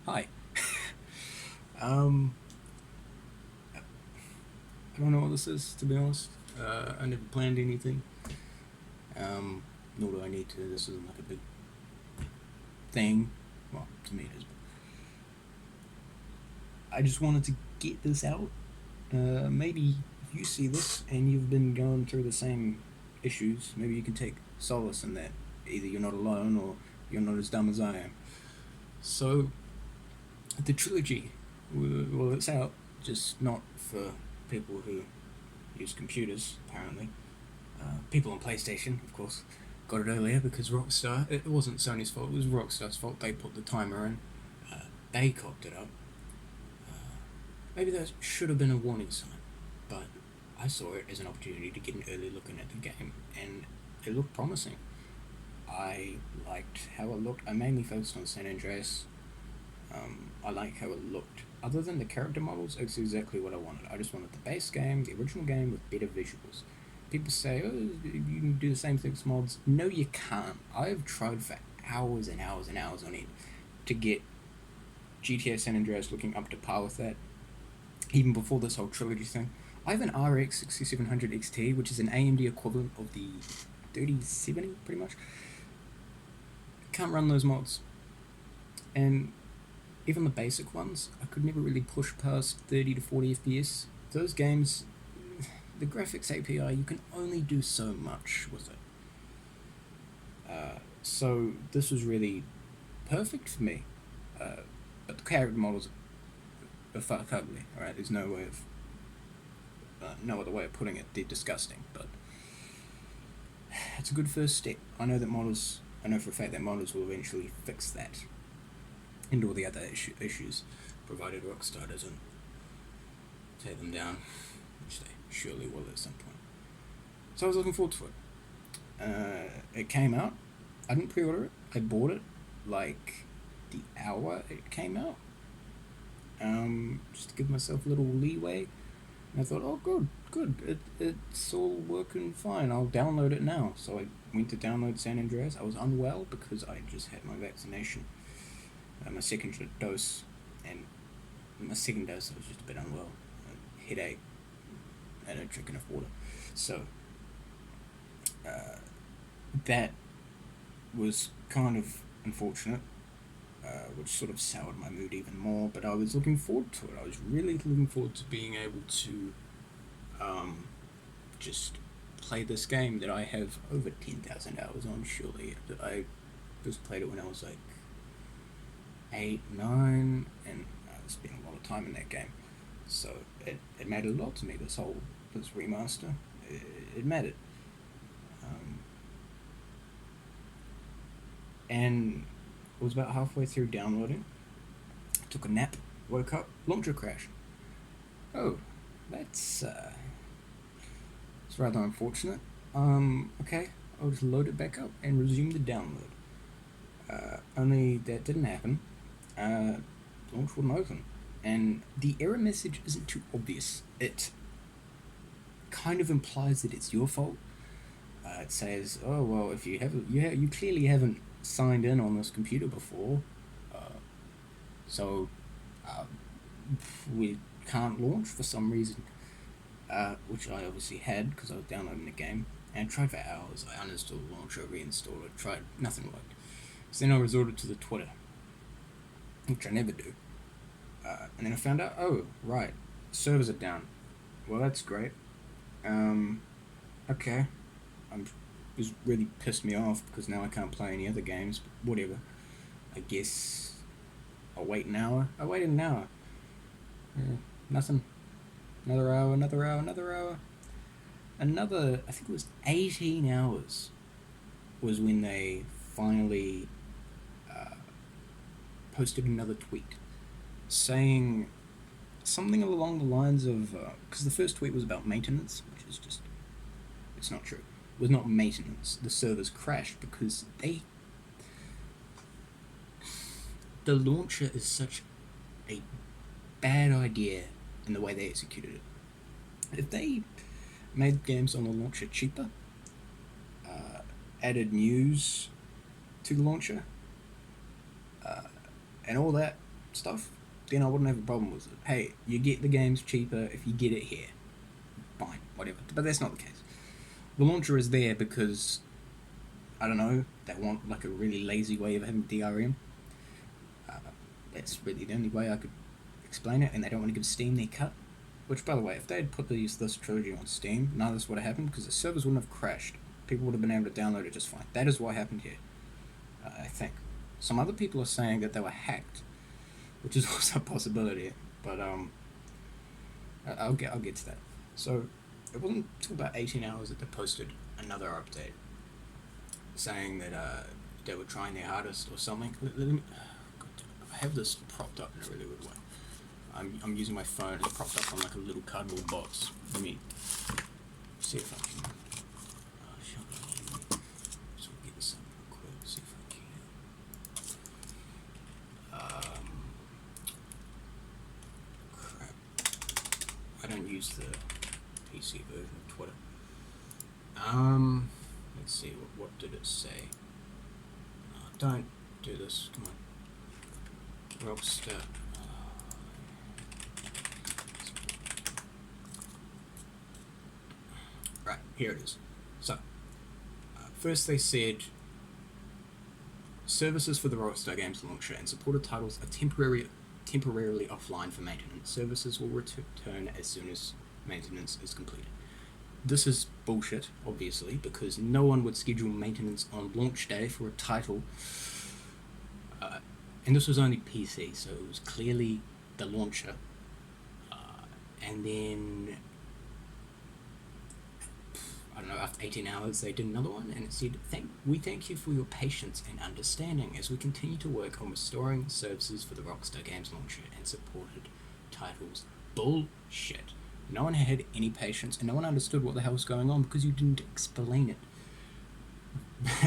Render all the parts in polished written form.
Hi. Um, I don't know what this is, to be honest. I never planned anything. Nor do I need to. This isn't like a big thing. Well, to me it is. But I just wanted to get this out. Maybe if you see this and you've been going through the same issues, maybe you can take solace in that. Either you're not alone or you're not as dumb as I am. So, the trilogy, well, it's out, just not for people who use computers, apparently. People on PlayStation, of course, got it earlier because Rockstar. It wasn't Sony's fault. It was Rockstar's fault. They put the timer in. They cocked it up. Maybe that should have been a warning sign, but I saw it as an opportunity to get an early look in at the game, and it looked promising. I liked how it looked. I mainly focused on San Andreas. I like how it looked. Other than the character models, it's exactly what I wanted. I just wanted the base game, the original game, with better visuals. People say, oh, you can do the same thing with mods. No, you can't. I've tried for hours and hours and hours on end to get GTA San Andreas looking up to par with that, even before this whole trilogy thing. I have an RX 6700 XT, which is an AMD equivalent of the 3070, pretty much. Can't run those mods. And even the basic ones, I could never really push past 30 to 40 FPS. Those games, the graphics API, you can only do so much with it. So this was really perfect for me. But the character models are fuck ugly. Alright, there's no other way of putting it. They're disgusting, but it's a good first step. I know for a fact that models will eventually fix that and all the other issues, provided Rockstar doesn't tear them down, which they surely will at some point. So I was looking forward to it. It came out. I didn't pre-order it. I bought it like the hour it came out, just to give myself a little leeway. And I thought, oh, good, it's all working fine. I'll download it now. So I went to download San Andreas. I was unwell because I just had my vaccination, my second dose, and my second dose I was just a bit unwell, a headache, I don't drink enough water. So that was kind of unfortunate, which sort of soured my mood even more. But I was looking forward to it. I was really looking forward to being able to just play this game that I have over 10,000 hours on, surely. I just played it when I was like 8, 9, and I spent a lot of time in that game. So it mattered a lot to me, this remaster. It mattered. Um, and I was about halfway through downloading, took a nap, woke up, launcher crash. Oh, that's it's rather unfortunate. Okay, I'll just load it back up and resume the download. Only that didn't happen. Launch wouldn't open, and the error message isn't too obvious. It kind of implies that it's your fault. It says, "Oh well, if you clearly haven't signed in on this computer before, so uh, we can't launch for some reason." Which I obviously had because I was downloading the game, and I tried for hours. I uninstalled the launcher, reinstalled it, tried, nothing worked. So then I resorted to the Twitter, which I never do. And then I found out, oh, right, servers are down. Well, that's great. Um, okay. Was really pissed me off because now I can't play any other games, but whatever. I guess I'll wait an hour. I waited an hour. Yeah, nothing. Another hour, another hour, another hour. I think it was 18 hours was when they finally uh, posted another tweet saying something along the lines of, because the first tweet was about maintenance, which is just, it's not true. It was not maintenance. The servers crashed because the launcher is such a bad idea in the way they executed it. If they made games on the launcher cheaper, uh, added news to the launcher, and all that, stuff, then I wouldn't have a problem with it. Hey, you get the games cheaper if you get it here. Fine, whatever. But that's not the case. The launcher is there because, I don't know, they want like a really lazy way of having DRM. Uh, that's really the only way I could explain it, and they don't want to give Steam their cut. Which, by the way, if they had put this trilogy on Steam, none of this would have happened because the servers wouldn't have crashed. People would have been able to download it just fine. That is what happened here, I think. Some other people are saying that they were hacked, which is also a possibility. But I'll get to that. So it wasn't until about 18 hours that they posted another update saying that they were trying their hardest or something. Let me, I have this propped up in a really weird way. I'm using my phone. It's propped up on like a little cardboard box. Let me see if I can. So get this up real quick. See if I can. Crap. I don't use the PC version of Twitter. Let's see. What did it say? Don't do this. Come on. Rockstar. Right, here it is. So, first they said services for the Rockstar Games launcher and supported titles are temporarily offline for maintenance. Services will return as soon as maintenance is completed. This is bullshit, obviously, because no one would schedule maintenance on launch day for a title. And this was only PC, so it was clearly the launcher. And then I don't know, after 18 hours they did another one and it said, we thank you for your patience and understanding as we continue to work on restoring services for the Rockstar Games launcher and supported titles. Bullshit. No one had any patience and no one understood what the hell was going on because you didn't explain it.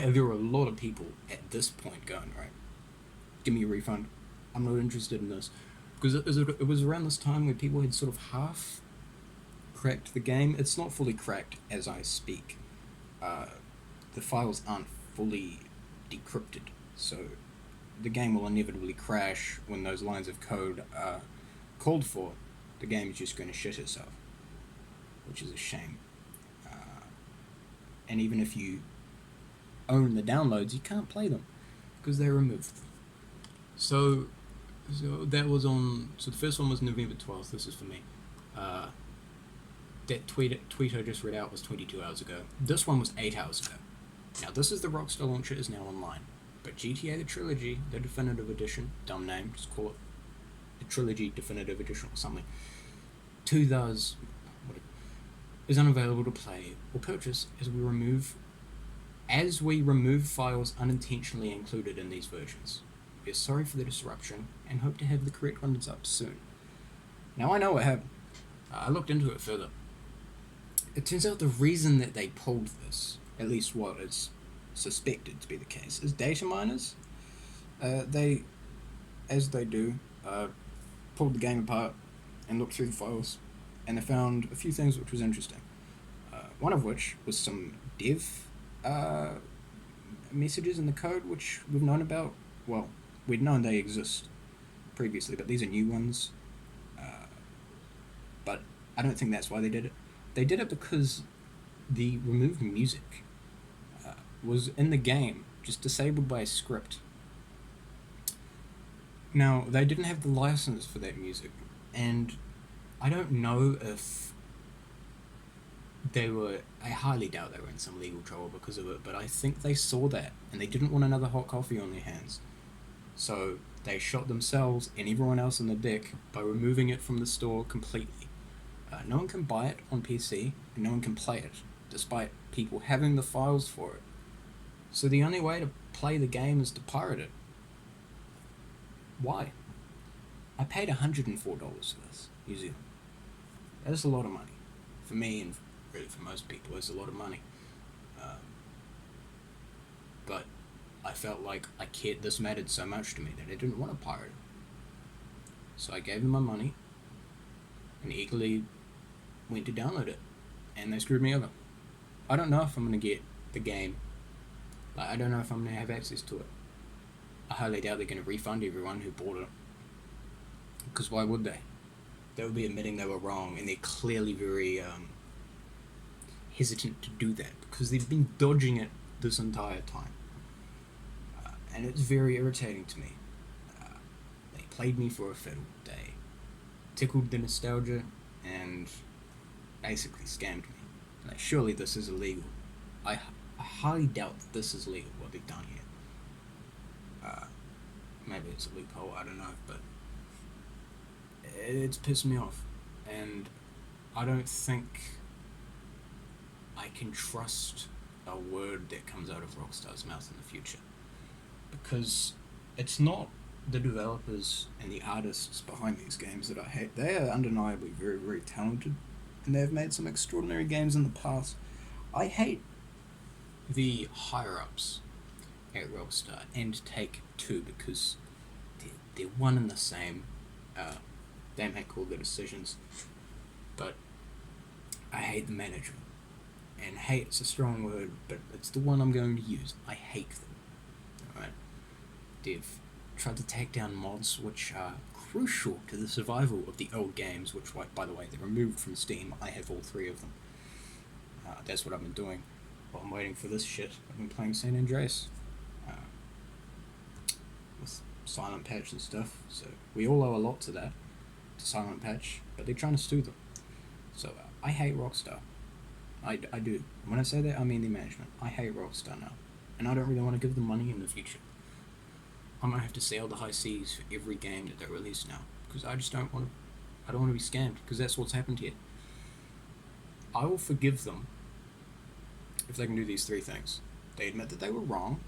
There were a lot of people at this point going, right, give me a refund. I'm not interested in this. Because it was around this time where people had sort of half cracked the game. It's not fully cracked as I speak. The files aren't fully decrypted, so the game will inevitably crash when those lines of code are called for. The game is just going to shit itself, which is a shame. And even if you own the downloads, you can't play them because they're removed. So that was on. So the first one was November 12th. This is for me. That tweet I just read out was 22 hours ago. This one was 8 hours ago. Now this is the Rockstar launcher is now online, but GTA the Trilogy, the Definitive Edition, dumb name, just call it the Trilogy Definitive Edition or something. Is unavailable to play or purchase as we remove files unintentionally included in these versions. We are sorry for the disruption and hope to have the correct ones up soon. Now I know what happened. I looked into it further. It turns out the reason that they pulled this, at least what is suspected to be the case, is data miners. They, as they do, pulled the game apart and looked through the files, and they found a few things which was interesting. One of which was some dev messages in the code which we've known about. Well, we'd known they exist previously, but these are new ones. But I don't think that's why they did it. They did it because the removed music was in the game, just disabled by a script. Now, they didn't have the license for that music, and I don't know if I highly doubt they were in some legal trouble because of it, but I think they saw that, and they didn't want another hot coffee on their hands. So they shot themselves and everyone else in the dick by removing it from the store completely. No one can buy it on PC, and no one can play it, despite people having the files for it. So the only way to play the game is to pirate it. Why? I paid $104 for this, New Zealand. That is a lot of money. For me, and really for most people, it's a lot of money. But I felt like this mattered so much to me that I didn't want to pirate it. So I gave them my money, and eagerly went to download it, and they screwed me over. I don't know if I'm going to get the game. I don't know if I'm going to have access to it. I highly doubt they're going to refund everyone who bought it. Because why would they? They would be admitting they were wrong, and they're clearly very hesitant to do that because they've been dodging it this entire time. And it's very irritating to me. Uh, they played me for a fiddle. They tickled the nostalgia and basically scammed me. Like, surely this is illegal. I highly doubt that this is legal, what they've done here. Maybe it's a loophole, I don't know, but it's pissed me off. And I don't think I can trust a word that comes out of Rockstar's mouth in the future. Because it's not the developers and the artists behind these games that I hate. They are undeniably very, very talented, and they've made some extraordinary games in the past. I hate the higher ups at Rockstar and Take Two because they're one and the same. They make all the decisions, but I hate the management. And hate's a strong word, but it's the one I'm going to use. I hate them. Alright? They've tried to take down mods which are crucial to the survival of the old games, which, by the way, they're removed from Steam. I have all three of them. That's what I've been doing while I'm waiting for this shit. I've been playing San Andreas with Silent Patch and stuff, so we all owe a lot to that, to Silent Patch, but they're trying to sue them. So I hate Rockstar. I do. When I say that, I mean the management. I hate Rockstar now, and I don't really want to give them money in the future. I might have to sail the high seas for every game that they release now, because I just don't want to. I don't want to be scammed, because that's what's happened here. I will forgive them if they can do these three things. They admit that they were wrong.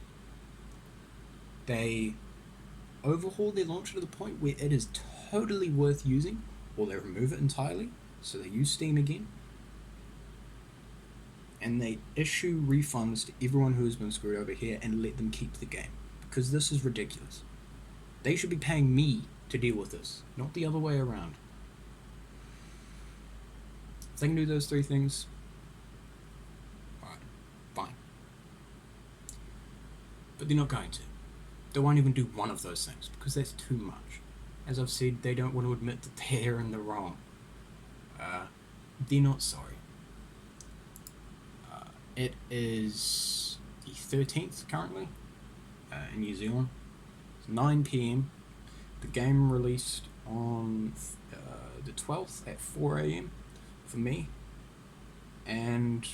They overhaul their launcher to the point where it is totally worth using, or they remove it entirely, so they use Steam again. And they issue refunds to everyone who has been screwed over here and let them keep the game. Because this is ridiculous. They should be paying me to deal with this, not the other way around. If they can do those three things, alright, fine. But they're not going to. They won't even do one of those things, because that's too much. As I've said, they don't want to admit that they're in the wrong. They're not sorry. It is the 13th currently in New Zealand. It's 9 p.m. The game released on the 12th at 4 a.m. for me. And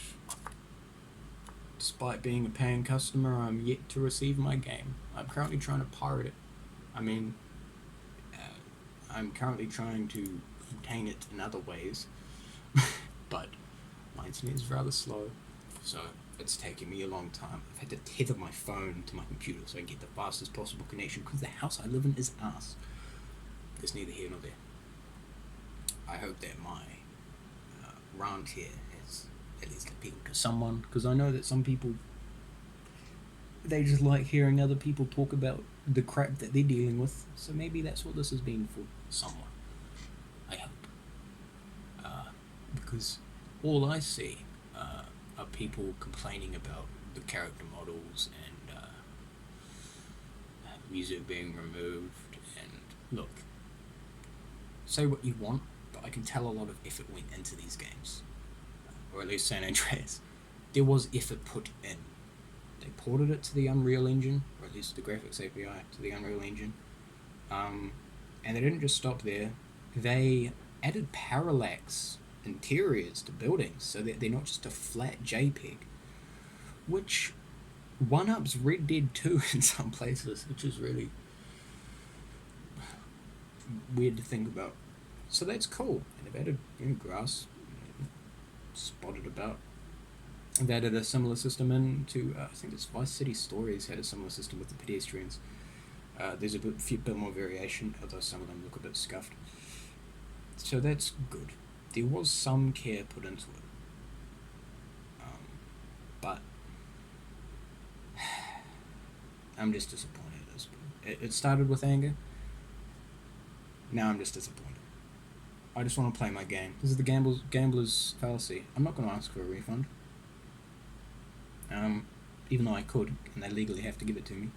despite being a paying customer, I'm yet to receive my game. I'm currently trying to pirate it. I'm currently trying to obtain it in other ways. But my internet is rather slow. So it's taking me a long time. I've had to tether my phone to my computer so I can get the fastest possible connection because the house I live in is ass. It's neither here nor there. I hope that my rant here has at least appealed to someone, because I know that some people, they just like hearing other people talk about the crap that they're dealing with. So maybe that's what this has been for someone. I hope. Because all I see are people complaining about the character models and music being removed. And look, say what you want, but I can tell a lot of effort went into these games, or at least San Andreas. There was effort put in. They ported it to the Unreal Engine, or at least the graphics API to the Unreal Engine, and they didn't just stop there. They added parallax interiors to buildings so that they're not just a flat JPEG, which one-ups Red Dead 2 in some places, which is really weird to think about. So that's cool. And they've added grass, spotted about. They've added a similar system into, I think it's Vice City Stories had a similar system with the pedestrians. There's a bit more variation, although some of them look a bit scuffed. So that's good. There was some care put into it. But I'm just disappointed at this point. It started with anger. Now I'm just disappointed. I just want to play my game. This is the gambler's fallacy. I'm not going to ask for a refund. Even though I could, and they legally have to give it to me.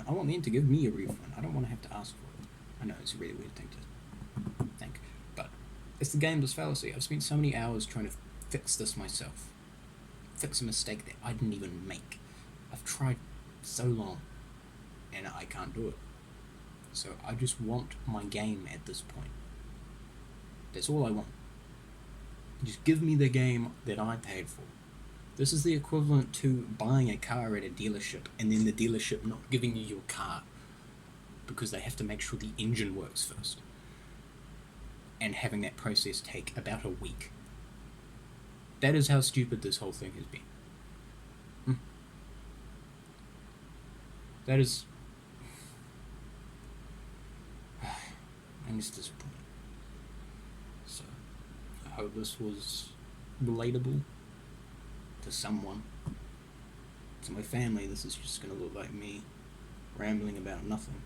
I want them to give me a refund. I don't want to have to ask for it. I know it's a really weird thing It's the gameless fallacy. I've spent so many hours trying to fix this myself, fix a mistake that I didn't even make. I've tried so long, and I can't do it. So I just want my game at this point. That's all I want. Just give me the game that I paid for. This is the equivalent to buying a car at a dealership and then the dealership not giving you your car because they have to make sure the engine works first. And having that process take about a week. That is how stupid this whole thing has been. That is. I'm just disappointed. So, I hope this was relatable to someone. To my family, this is just going to look like me rambling about nothing.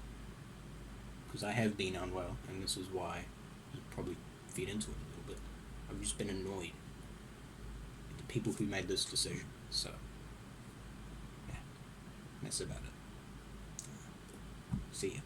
Because I have been unwell, and this is why you probably feed into it a little bit. I've just been annoyed at the people who made this decision. So, yeah, that's about it. See ya.